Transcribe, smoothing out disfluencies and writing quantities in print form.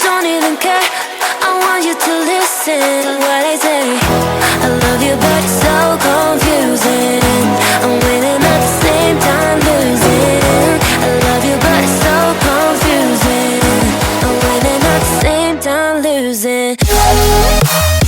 don't even care. I want you to listen to what I say. I love you but it's so confusing. I'm winning at the same time losing. I love you but it's so confusing. I'm winning at the same time losing.